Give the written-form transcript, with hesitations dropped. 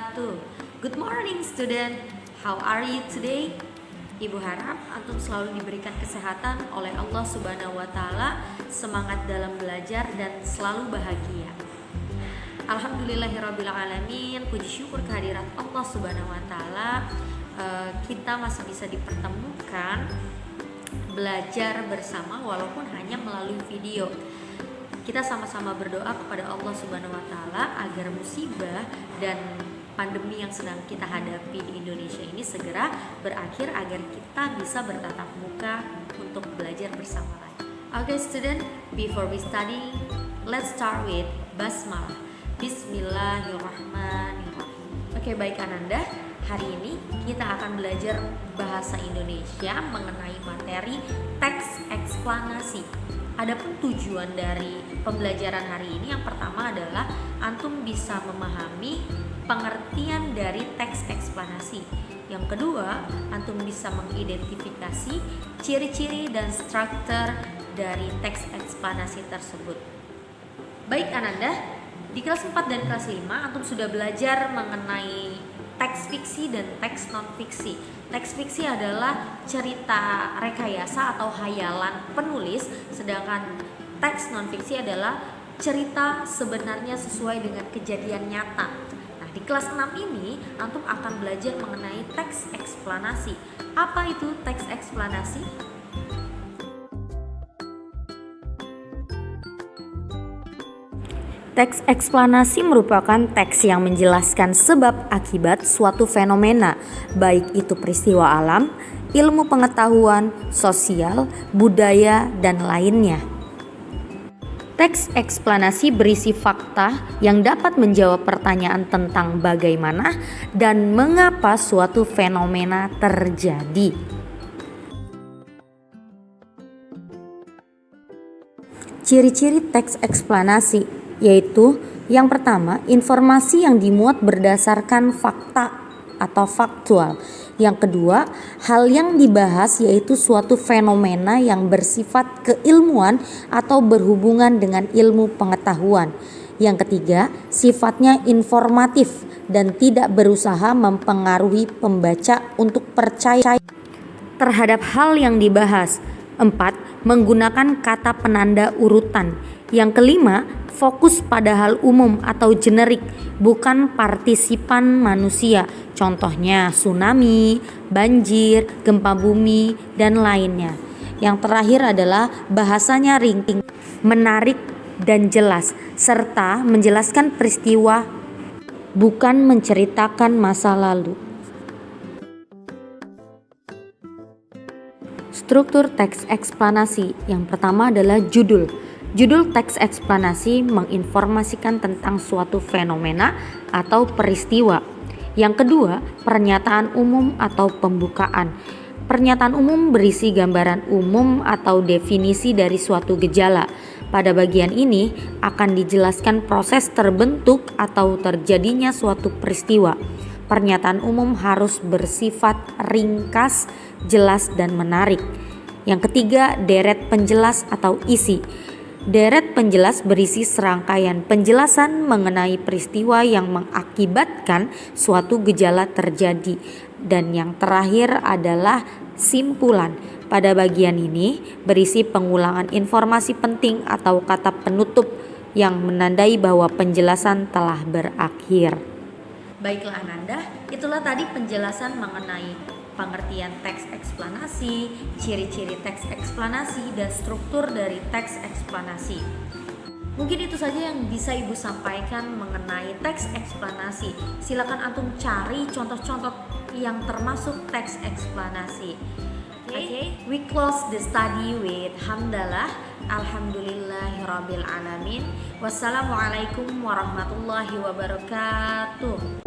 wabarakatuh. Good morning student. How are you today? Ibu harap antum selalu diberikan kesehatan oleh Allah Subhanahu wa taala, semangat dalam belajar dan selalu bahagia. Alhamdulillahirabbil alamin. Puji syukur kehadirat Allah Subhanahu wa taala, kita masih bisa dipertemukan belajar bersama walaupun hanya melalui video. Kita sama-sama berdoa kepada Allah Subhanahu wa taala agar musibah dan pandemi yang sedang kita hadapi di Indonesia ini segera berakhir agar kita bisa bertatap muka untuk belajar bersama lagi. Okay student, before we study, let's start with basmalah. Bismillahirrahmanirrahim. Oke, baik Ananda, hari ini kita akan belajar bahasa Indonesia mengenai materi teks eksplanasi. Adapun tujuan dari pembelajaran hari ini yang pertama adalah antum bisa memahami pengertian dari teks eksplanasi. Yang kedua, antum bisa mengidentifikasi ciri-ciri dan struktur dari teks eksplanasi tersebut. Baik Ananda, di kelas 4 dan kelas 5 antum sudah belajar mengenai teks fiksi dan teks non-fiksi. Teks fiksi adalah cerita rekayasa atau hayalan penulis, sedangkan teks non-fiksi adalah cerita sebenarnya sesuai dengan kejadian nyata. Nah, di kelas 6 ini antum akan belajar mengenai teks eksplanasi. Apa itu teks eksplanasi? Teks eksplanasi merupakan teks yang menjelaskan sebab akibat suatu fenomena, baik itu peristiwa alam, ilmu pengetahuan, sosial, budaya, dan lainnya. Teks eksplanasi berisi fakta yang dapat menjawab pertanyaan tentang bagaimana dan mengapa suatu fenomena terjadi. Ciri-ciri teks eksplanasi yaitu yang pertama, informasi yang dimuat berdasarkan fakta atau faktual. Yang kedua, hal yang dibahas yaitu suatu fenomena yang bersifat keilmuan atau berhubungan dengan ilmu pengetahuan. Yang ketiga, sifatnya informatif dan tidak berusaha mempengaruhi pembaca untuk percaya terhadap hal yang dibahas. 4. Menggunakan kata penanda urutan. Yang kelima, fokus pada hal umum atau generik, bukan partisipan manusia. Contohnya tsunami, banjir, gempa bumi, dan lainnya. Yang terakhir adalah bahasanya ringking, menarik dan jelas, serta menjelaskan peristiwa, bukan menceritakan masa lalu. Struktur teks eksplanasi. Yang pertama adalah judul. Judul teks eksplanasi menginformasikan tentang suatu fenomena atau peristiwa. Yang kedua, pernyataan umum atau pembukaan. Pernyataan umum berisi gambaran umum atau definisi dari suatu gejala. Pada bagian ini akan dijelaskan proses terbentuk atau terjadinya suatu peristiwa. Pernyataan umum harus bersifat ringkas, jelas, dan menarik. Yang ketiga, deret penjelas atau isi. Deret penjelas berisi serangkaian penjelasan mengenai peristiwa yang mengakibatkan suatu gejala terjadi. Dan yang terakhir adalah simpulan. Pada bagian ini berisi pengulangan informasi penting atau kata penutup yang menandai bahwa penjelasan telah berakhir. Baiklah Ananda, itulah tadi penjelasan mengenai pengertian teks eksplanasi, ciri-ciri teks eksplanasi, dan struktur dari teks eksplanasi. Mungkin itu saja yang bisa Ibu sampaikan mengenai teks eksplanasi. Silakan antum cari contoh-contoh yang termasuk teks eksplanasi. Okay, we close the study with hamdalah. Alhamdulillahirabbil alamin. Wassalamualaikum warahmatullahi wabarakatuh.